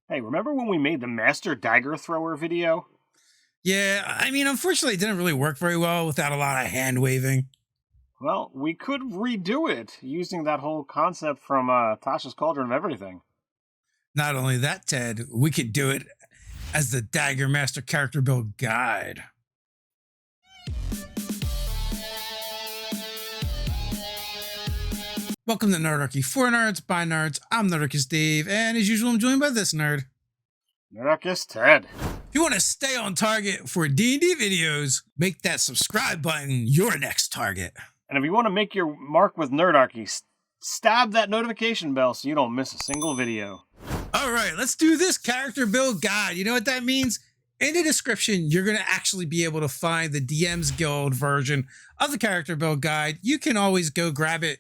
Hey, remember when we made the Master Dagger Thrower video? Yeah, I mean, unfortunately, it didn't really work very well without a lot of hand waving. Well, we could redo it using that whole concept from Tasha's Cauldron of Everything. Not only that, Ted, we could do it as the Dagger Master Character Build Guide. Welcome to Nerdarchy for Nerds by Nerds. I'm Nerdarchist Dave, and as usual, I'm joined by this nerd. Nerdarchist Ted. If you want to stay on target for D&D videos, make that subscribe button your next target. And if you want to make your mark with Nerdarchy, stab that notification bell so you don't miss a single video. All right, let's do this character build guide. You know what that means? In the description, you're going to actually be able to find the DM's Guild version of the character build guide. You can always go grab it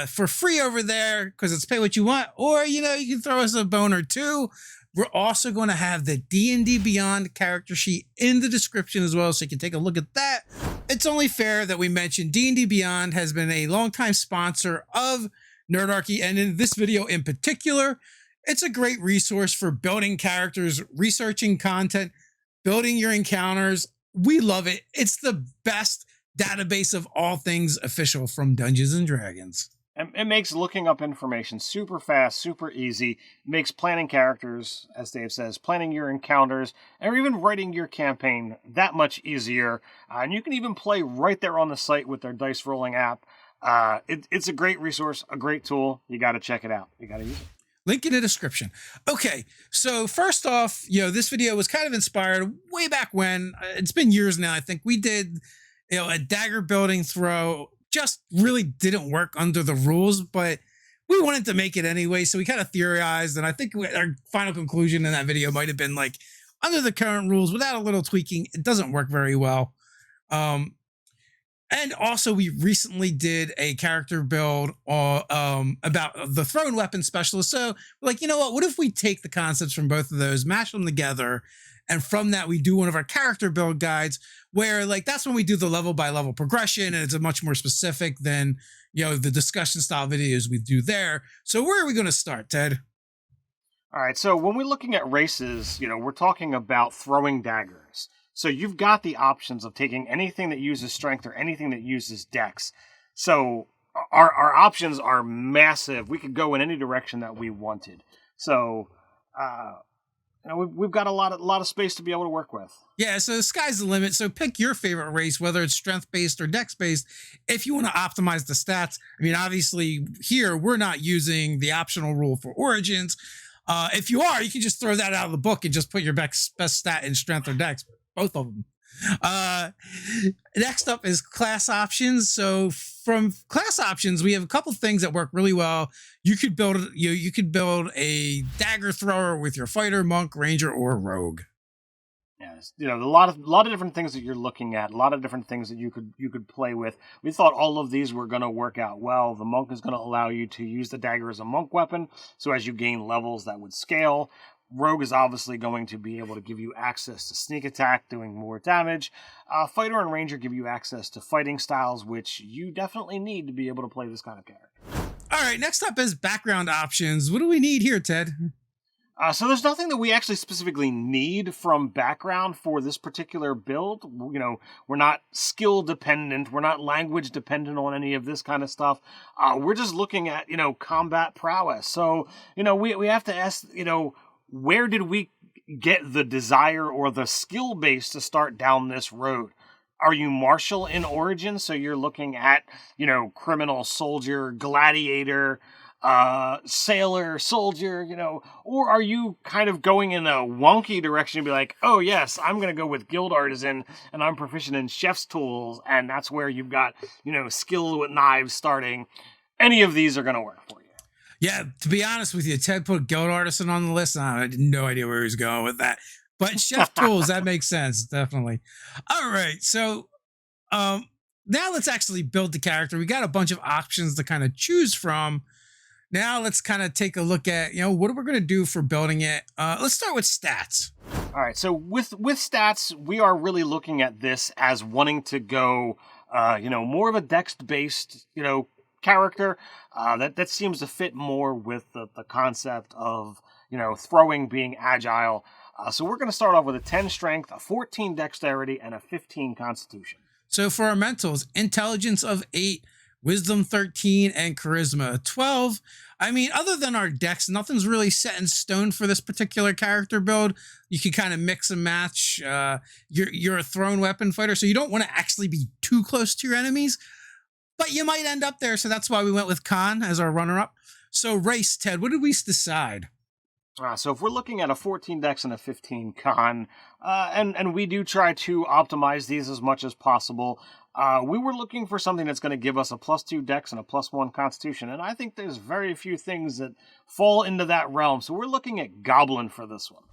for free over there because it's pay what you want, or you can throw us a bone or two. We're also going to have the D&D Beyond character sheet in the description as well, so you can take a look at that. It's only fair that we mention D&D Beyond has been a longtime sponsor of Nerdarchy, and in this video in particular, it's a great resource for building characters, researching content, building your encounters. We love it. It's the best database of all things official from Dungeons and Dragons. It makes looking up information super fast, super easy. It makes planning characters, as Dave says, planning your encounters, or even writing your campaign that much easier. And you can even play right there on the site with their dice rolling app. It's a great resource, a great tool. You got to check it out. You got to use it. Link in the description. Okay, so first off, this video was kind of inspired way back when. It's been years now. I think we did, a dagger building throw. Just really didn't work under the rules, but we wanted to make it anyway. So we kind of theorized, and I think our final conclusion in that video might have been like, under the current rules, without a little tweaking, it doesn't work very well. And also, we recently did a character build about the thrown weapon specialist. So, like, you know what if we take the concepts from both of those, mash them together, and from that, we do one of our character build guides where, like, that's when we do the level by level progression, and it's a much more specific than, the discussion style videos we do there. So where are we going to start, Ted? All right, so when we're looking at races, we're talking about throwing daggers. So you've got the options of taking anything that uses strength or anything that uses dex. So our options are massive. We could go in any direction that we wanted. So we've got a lot of space to be able to work with. Yeah, so the sky's the limit. So pick your favorite race, whether it's strength-based or dex-based, if you want to optimize the stats. I mean, obviously, here, we're not using the optional rule for origins. If you are, you can just throw that out of the book and just put your best stat in strength or dex. Both of them. Next up is class options. So from class options, we have a couple things that work really well. You could build a dagger thrower with your fighter, monk, ranger, or rogue. Yes, a lot of different things that you're looking at, a lot of different things that you could play with. We thought all of these were going to work out well. The monk is going to allow you to use the dagger as a monk weapon, so as you gain levels, that would scale. Rogue is obviously going to be able to give you access to sneak attack, doing more damage. Fighter and ranger give you access to fighting styles, which you definitely need to be able to play this kind of character. All right, next up is background options. What do we need here, Ted? So there's nothing that we actually specifically need from background for this particular build. We're not skill dependent. We're not language dependent on any of this kind of stuff. We're just looking at, combat prowess. So, we have to ask, where did we get the desire or the skill base to start down this road? Are you martial in origin? So you're looking at, criminal, soldier, gladiator, sailor, soldier, or are you kind of going in a wonky direction and be like, oh yes, I'm going to go with guild artisan and I'm proficient in chef's tools. And that's where you've got, skill with knives starting. Any of these are going to work for you. Yeah, to be honest with you, Ted put guild artisan on the list. I had no idea where he was going with that. But chef tools, that makes sense, definitely. All right, so now let's actually build the character. We got a bunch of options to kind of choose from. Now let's kind of take a look at, what are we going to do for building it? Let's start with stats. All right, so with stats, we are really looking at this as wanting to go, more of a dex-based, character that seems to fit more with the concept of throwing being agile. So we're going to start off with a 10 strength, a 14 dexterity, and a 15 constitution. So for our mentals, intelligence of 8, wisdom 13, and charisma 12. I mean, other than our dex, nothing's really set in stone for this particular character build. You can kind of mix and match. You're a thrown weapon fighter, so you don't want to actually be too close to your enemies, but you might end up there. So that's why we went with Con as our runner-up. So race, Ted, what did we decide? So if we're looking at a 14 dex and a 15 con, and we do try to optimize these as much as possible, we were looking for something that's going to give us a +2 dex and a +1 constitution, and I think there's very few things that fall into that realm, so we're looking at Goblin for this one.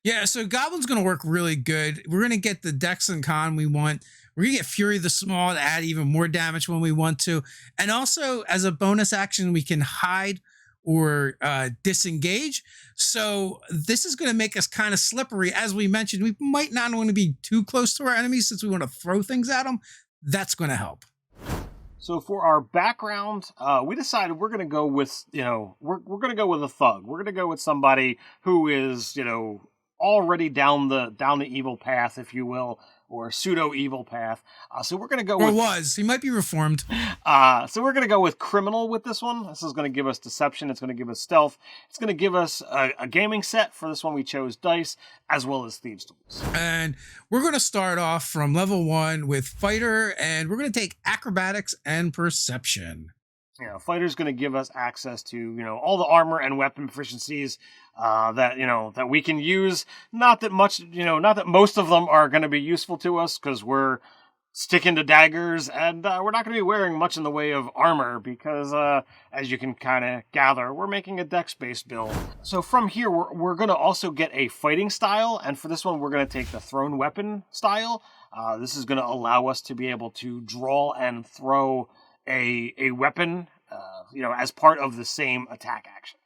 Yeah, so Goblin's going to work really good. We're going to get the dex and con we want. We're going to get Fury the Small to add even more damage when we want to, and also as a bonus action, we can hide or disengage. So this is going to make us kind of slippery. As we mentioned, we might not want to be too close to our enemies since we want to throw things at them. That's going to help. So for our background, we decided we're going to go with, we're going to go with a thug. We're going to go with somebody who is, already down the evil path, if you will, or pseudo evil path. So we're going to go he might be reformed. So we're going to go with criminal with this one. This is going to give us deception. It's going to give us stealth. It's going to give us a gaming set. For this one, we chose dice as well as thieves tools. And we're going to start off from level 1 with fighter, and we're going to take acrobatics and perception. Fighter's going to give us access to, all the armor and weapon proficiencies that we can use. Not that most of them are going to be useful to us because we're sticking to daggers, and we're not going to be wearing much in the way of armor because, as you can kind of gather, we're making a dex-based build. So from here, we're going to also get a fighting style, and for this one, we're going to take the thrown weapon style. This is going to allow us to be able to draw and throw a weapon, as part of the same attack action.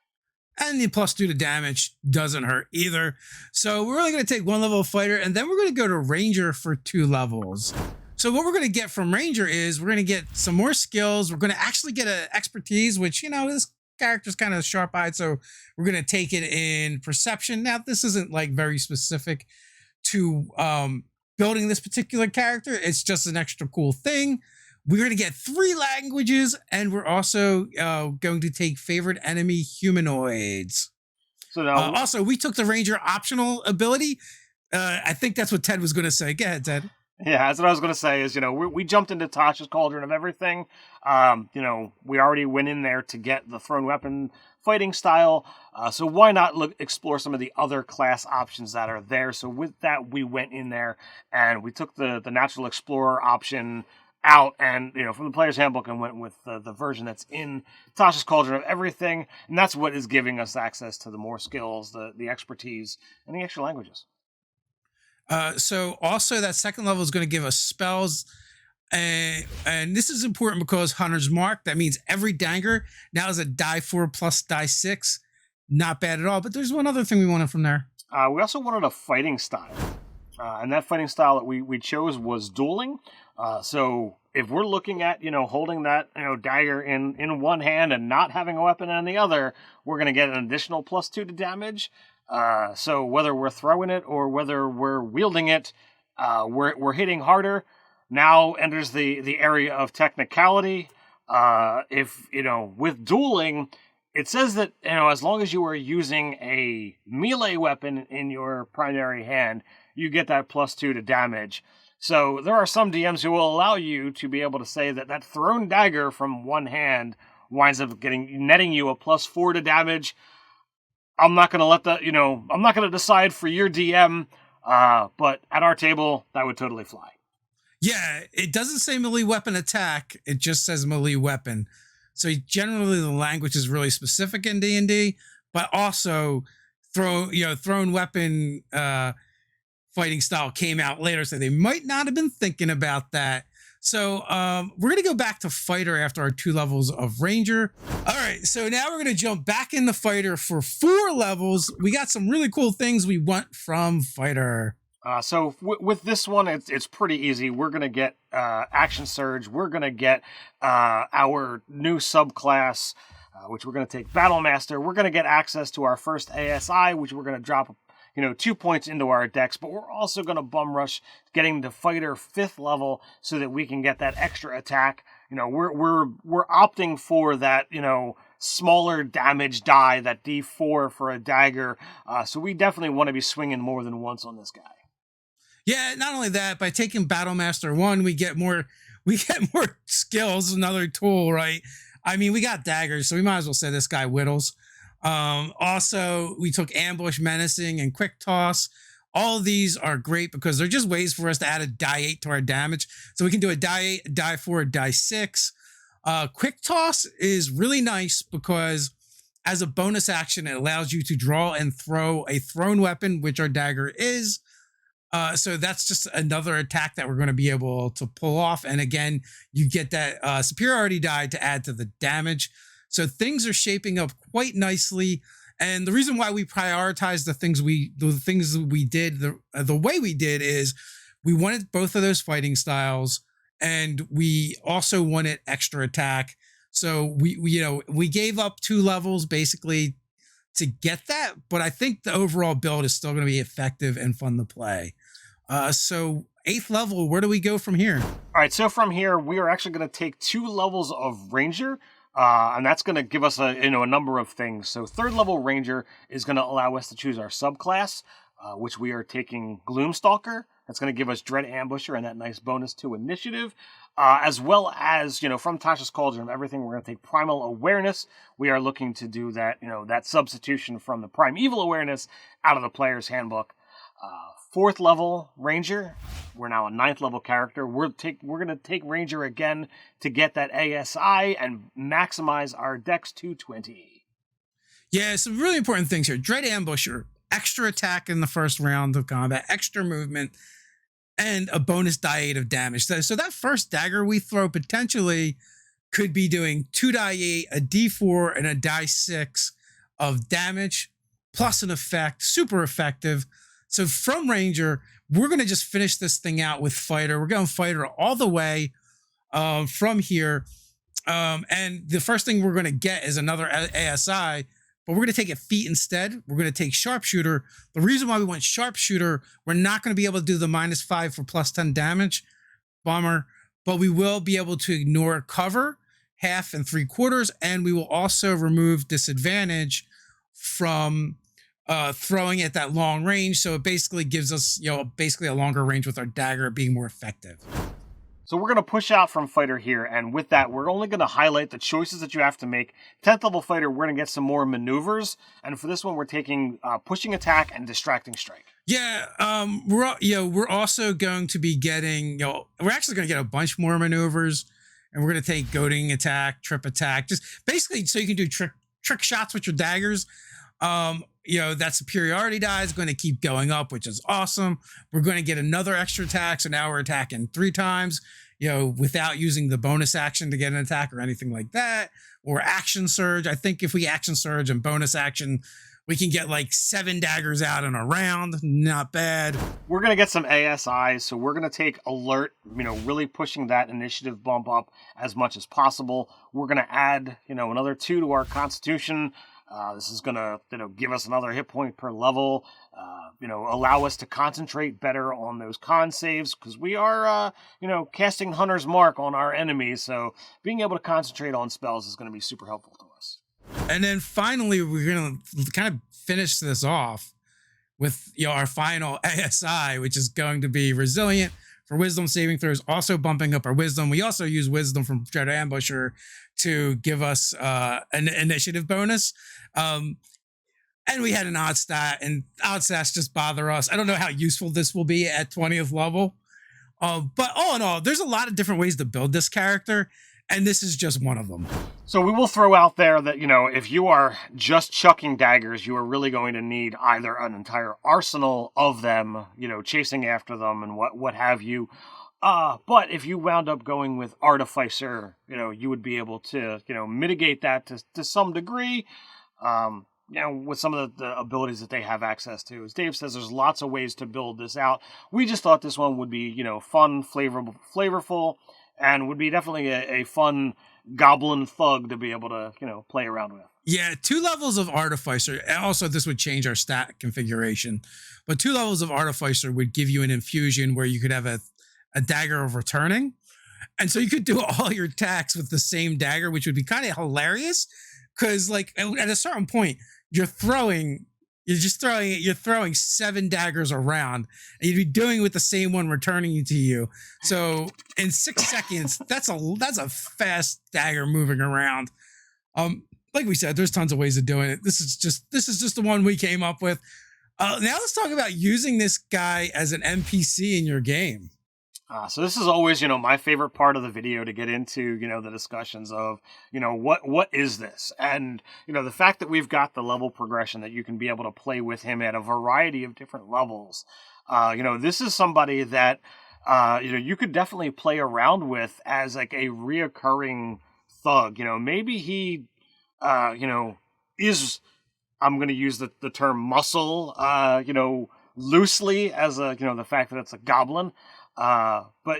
And the +2 to damage doesn't hurt either. So we're only going to take 1 level of fighter, and then we're going to go to ranger for 2 levels. So what we're going to get from ranger is we're going to get some more skills. We're going to actually get an expertise, which, this character's kind of sharp-eyed, so we're going to take it in perception. Now, this isn't like very specific to building this particular character. It's just an extra cool thing. We're going to get 3 languages, and we're also going to take favorite enemy humanoids. So now, also, we took the ranger optional ability. I think that's what Ted was going to say. Go ahead, Ted. Yeah, that's what I was going to say is, we jumped into Tasha's Cauldron of everything. We already went in there to get the thrown weapon fighting style. So why not explore some of the other class options that are there? So with that, we went in there and we took the natural explorer option out and, from the player's handbook and went with the version that's in Tasha's Cauldron of everything. And that's what is giving us access to the more skills, the expertise, and the extra languages. So also that second level is going to give us spells. And this is important because Hunter's Mark, that means every dagger now is a die 4 plus die 6. Not bad at all. But there's one other thing we wanted from there. We also wanted a fighting style. And that fighting style that we chose was dueling. So if we're looking at, holding that, dagger in one hand and not having a weapon in the other, we're going to get an additional +2 to damage. So whether we're throwing it or whether we're wielding it, we're hitting harder. Now enters the area of technicality. With dueling, it says that, as long as you are using a melee weapon in your primary hand, you get that +2 to damage. So there are some DMs who will allow you to be able to say that thrown dagger from one hand winds up netting you a +4 to damage. I'm not going to let that, I'm not going to decide for your DM, but at our table, that would totally fly. Yeah, it doesn't say melee weapon attack. It just says melee weapon. So generally the language is really specific in D&D, but also thrown weapon fighting style came out later, so they might not have been thinking about that. So we're going to go back to fighter after our 2 levels of ranger. All right, so now we're going to jump back into fighter for 4 levels. We got some really cool things we want from fighter. So with this one, it's pretty easy. We're going to get Action Surge. We're going to get our new subclass, which we're going to take Battle Master. We're going to get access to our first ASI, which we're going to drop 2 points into our decks, but we're also going to bum rush getting the fighter 5th level so that we can get that extra attack. We're opting for that, smaller damage die, that D4 for a dagger. So we definitely want to be swinging more than once on this guy. Yeah, not only that, by taking Battle Master 1, we get more skills, another tool, right? I mean, we got daggers, so we might as well say this guy whittles. Also, we took Ambush, Menacing, and Quick Toss. All of these are great because they're just ways for us to add a die 8 to our damage. So we can do a die 8, a die 4, a die 6. Quick Toss is really nice because as a bonus action, it allows you to draw and throw a thrown weapon, which our dagger is. So that's just another attack that we're going to be able to pull off. And again, you get that superiority die to add to the damage. So things are shaping up quite nicely. And the reason why we prioritize the things we did the way we did is we wanted both of those fighting styles, and we also wanted extra attack. So we gave up 2 levels basically to get that, but I think the overall build is still going to be effective and fun to play. So 8th level, where do we go from here? All right, so from here, we are actually going to take 2 levels of Ranger, and that's going to give us a number of things. So 3rd level Ranger is going to allow us to choose our subclass, which we are taking Gloomstalker. That's going to give us Dread Ambusher and that nice bonus to initiative, as well as, from Tasha's Cauldron of Everything, we're going to take Primal Awareness. We are looking to do that, that substitution from the Primeval Awareness out of the player's handbook. 4th level Ranger, we're now a 9th level character. We're going to take Ranger again to get that ASI and maximize our Dex 220. Yeah, some really important things here. Dread Ambusher, extra attack in the first round of combat, extra movement, and a bonus die 8 of damage. So that first dagger we throw potentially could be doing 2 die 8, a D4, and a die 6 of damage, plus an effect, super effective. So from Ranger, we're going to just finish this thing out with Fighter. We're going Fighter all the way from here. And the first thing we're going to get is another ASI, but we're going to take a feat instead. We're going to take Sharpshooter. The reason why we want Sharpshooter, we're not going to be able to do the -5 for +10 damage. Bummer. But we will be able to ignore cover, 1/2 and 3/4, and we will also remove disadvantage from throwing at that long range. So it basically gives us, basically a longer range with our dagger being more effective. So we're going to push out from Fighter here, and with that, we're only going to highlight the choices that you have to make. 10th level Fighter, we're going to get some more maneuvers, and for this one, we're taking Pushing Attack and Distracting Strike. Yeah, we're also going to be getting, we're actually going to get a bunch more maneuvers, and we're going to take Goading Attack, Trip Attack, just basically so you can do trick shots with your daggers. That superiority die is going to keep going up, which is awesome. We're going to get another extra attack. So now we're attacking 3 times, without using the bonus action to get an attack or anything like that, or Action Surge. I think if we Action Surge and bonus action, we can get like 7 daggers out in a round. Not bad. We're going to get some ASIs. So we're going to take Alert, really pushing that initiative bump up as much as possible. We're going to add, another 2 to our Constitution. This is going to, give us another hit point per level, allow us to concentrate better on those con saves because we are, casting Hunter's Mark on our enemies. So being able to concentrate on spells is going to be super helpful to us. And then finally, we're going to kind of finish this off with, our final ASI, which is going to be Resilient for Wisdom saving throws, also bumping up our Wisdom. We also use Wisdom from Dread Ambusher to give us an initiative bonus. And we had an odd stat, and odd stats just bother us. I don't know how useful this will be at 20th level. But all in all, there's a lot of different ways to build this character, and this is just one of them. So we will throw out there that, if you are just chucking daggers, you are really going to need either an entire arsenal of them, chasing after them and what have you. But if you wound up going with Artificer, you would be able to, mitigate that to some degree, with some of the abilities that they have access to. As Dave says, there's lots of ways to build this out. We just thought this one would be, fun, flavorful, and would be definitely a fun goblin thug to be able to, play around with. Yeah, 2 levels of Artificer. And also, this would change our stat configuration. But 2 levels of Artificer would give you an infusion where you could have a dagger of returning. And so you could do all your attacks with the same dagger, which would be kind of hilarious. Because, like, at a certain point, you're throwing 7 daggers around, and you'd be doing with the same one returning to you. So in 6 seconds, that's a fast dagger moving around. Like we said, there's tons of ways of doing it. This is just the one we came up with. Now let's talk about using this guy as an NPC in your game. So this is always, my favorite part of the video to get into, the discussions of, what is this? And, the fact that we've got the level progression that you can be able to play with him at a variety of different levels. This is somebody that, you could definitely play around with as like a reoccurring thug. Maybe he, is, I'm going to use the term muscle, loosely as the fact that it's a goblin. But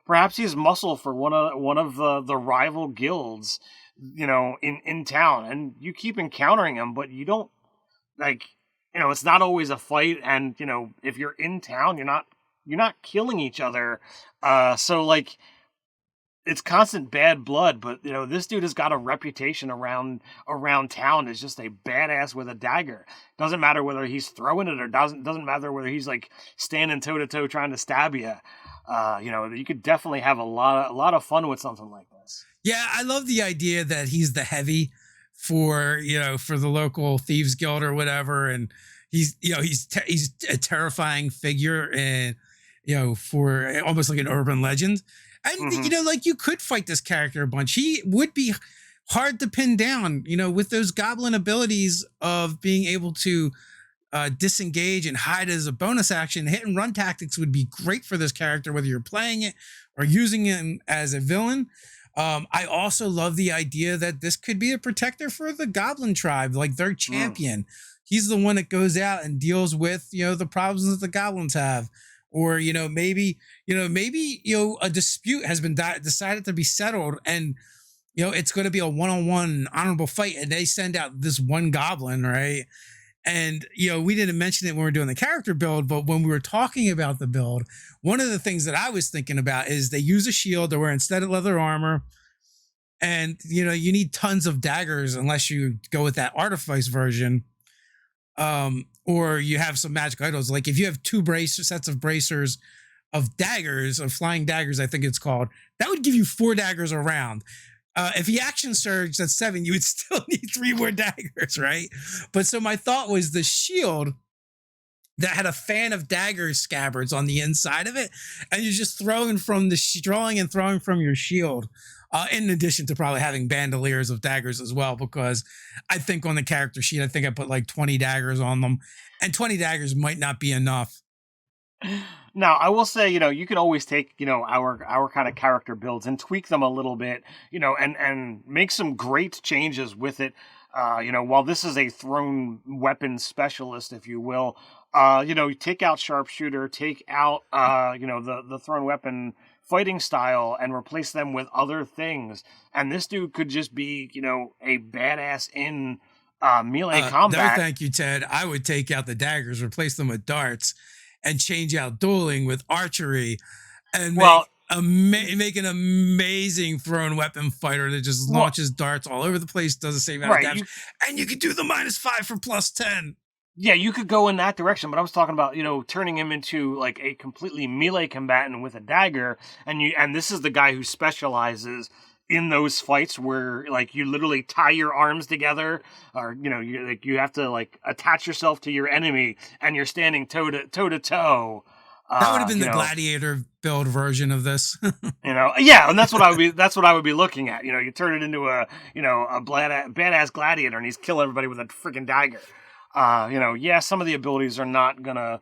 perhaps he's muscle for one of the rival guilds, in town, and you keep encountering him, but you don't it's not always a fight, and if you're in town, you're not killing each other. So like, it's constant bad blood, but this dude has got a reputation around town as just a badass with a dagger. Doesn't matter whether he's throwing it or doesn't matter whether he's like standing toe to toe trying to stab you. You could definitely have a lot of fun with something like this. Yeah, I love the idea that he's the heavy for the local thieves guild or whatever, and he's a terrifying figure, and for almost like an urban legend. And, like, you could fight this character a bunch. He would be hard to pin down, with those goblin abilities of being able to disengage and hide as a bonus action. Hit and run tactics would be great for this character, whether you're playing it or using him as a villain. I also love the idea that this could be a protector for the goblin tribe, like their champion. He's the one that goes out and deals with, the problems that the goblins have. Or, maybe a dispute has been decided to be settled, and, it's going to be a one-on-one honorable fight, and they send out this one goblin, right? And, we didn't mention it when we were doing the character build, but when we were talking about the build, one of the things that I was thinking about is they use a shield, they're wearing studded leather armor, and, you need tons of daggers unless you go with that artifice version. Or you have some magic items. Like if you have 2 sets of bracers of daggers, of flying daggers, I think it's called, that would give you 4 daggers around. If he action surged at 7, you would still need 3 more daggers, right? But so my thought was the shield that had a fan of dagger scabbards on the inside of it, and you're just drawing and throwing from your shield. In addition to probably having bandoliers of daggers as well, because I think on the character sheet, I think I put like 20 daggers on them, and 20 daggers might not be enough. Now, I will say, you can always take, our kind of character builds and tweak them a little bit, and make some great changes with it. While this is a thrown weapon specialist, if you will, take out sharpshooter, take out, the thrown weapon fighting style, and replace them with other things. And this dude could just be, a badass in melee combat. No, thank you, Ted. I would take out the daggers, replace them with darts, and change out dueling with archery, and make an amazing thrown weapon fighter that just launches darts all over the place, does the same amount of damage, and you can do the -5 for +10. Yeah, you could go in that direction, but I was talking about, turning him into like a completely melee combatant with a dagger, and this is the guy who specializes in those fights where like you literally tie your arms together, or you have to like attach yourself to your enemy, and you're standing toe to toe. That would have been the gladiator build version of this. Yeah, and that's what I would be looking at. You turn it into a badass gladiator, and he's killing everybody with a freaking dagger. Some of the abilities are not gonna,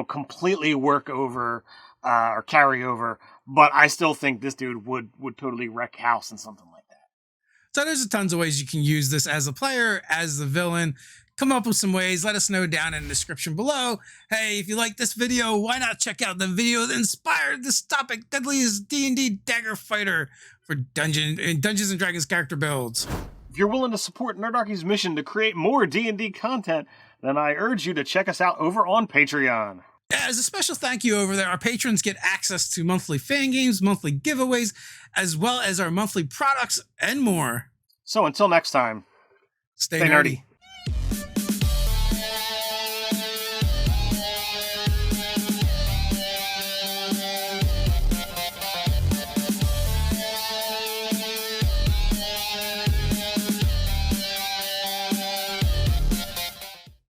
completely work over or carry over, but I still think this dude would totally wreck house in something like that. So there's tons of ways you can use this as a player, as the villain. come up with some ways. Let us know down in the description below. Hey, if you like this video, why not check out the video that inspired this topic, Deadliest D&D Dagger Fighter for Dungeons and Dragons character builds. If you're willing to support Nerdarchy's mission to create more D&D content, then I urge you to check us out over on Patreon. As a special thank you over there, our patrons get access to monthly fan games, monthly giveaways, as well as our monthly products and more. So until next time, stay nerdy.